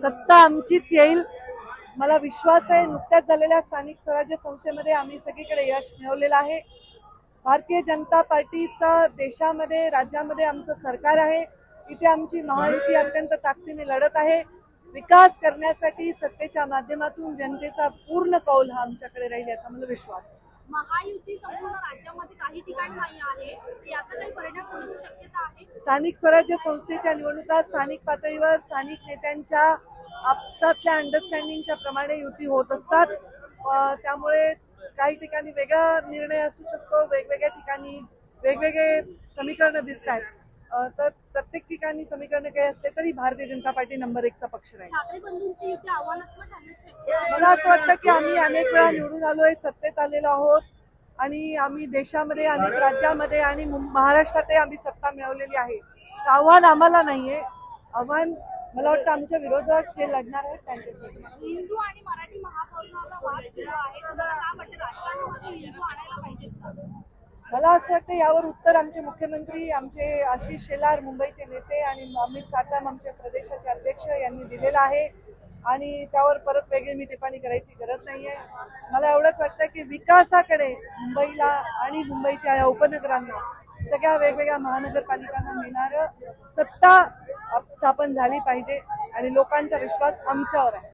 सत्ता आमचीच येईल, मला विश्वास आहे. नुकत्याच झालेल्या स्थानिक स्वराज्य संस्थेमध्ये आम्ही सगळीकडे यश मिळवलेलं आहे. भारतीय जनता पार्टीचा देशामध्ये राज्यामध्ये आमचं सरकार आहे. इथे आमची महायुती अत्यंत ताकदीने लढत आहे. विकास करण्यासाठी सत्तेच्या माध्यमातून जनतेचा पूर्ण कौल हा आमच्याकडे राहील याचा मला विश्वास आहे. महायुती संपूर्ण राज्यामध्ये काही ठिकाणी नाही आहे, याचा काही परिणाम होण्याची शक्यता आहे. स्थानिक स्वराज्य संस्थेच्या निवडणुका स्थानिक पातळीवर स्थानिक नेत्यांच्या आपसातल्या अंडरस्टँडिंगच्या प्रमाणे युती होत असतात. त्यामुळे काही ठिकाणी वेगळा निर्णय असू शकतो, वेगवेगळ्या ठिकाणी वेगवेगळे समीकरण दिसत आहेत. तर प्रत्येक ठिकाणी समीकरण काही असले तरी भारतीय जनता पार्टी नंबर 1 चा पक्ष राहील. ठाकरे बंधूंची युती आव्हानात्मक ठरण्याची शक्यता आहे. मला असं वाटतं की आम्ही अनेक वेळा निवडून आलोय, सत्तेत आलेलो आहोत आणि आम्ही देशामध्ये अनेक राज्यामध्ये आणि महाराष्ट्रातही आम्ही सत्ता मिळवलेली आहे. आव्हान आम्हाला नाहीये, आव्हान मला वाटतं आमच्या विरोधात जे लढणार आहेत त्यांच्यासाठी. हिंदू आणि मराठी महापौराला वाद सुरू आहे, तुम्हाला काय वाटतं राजकारणामध्ये हिंदू आणायला पाहिजेत का? मला असं वाटतं यावर उत्तर आमचे मुख्यमंत्री, आमचे आशिष शेलार मुंबईचे नेते आणि अमित साटम आमचे प्रदेशाचे अध्यक्ष यांनी दिलेला आहे आणि त्यावर परत वेगळी मी टिप्पणी करायची गरज नाहीये. मला एवढंच वाटतं की विकासाकडे मुंबईला आणि मुंबईच्या या उपनगरांना सगळ्या वेगवेगळ्या महानगरपालिकांना मिळणारं सत्ता स्थापन झाली पाहिजे आणि लोकांचा विश्वास आमच्यावर आहे.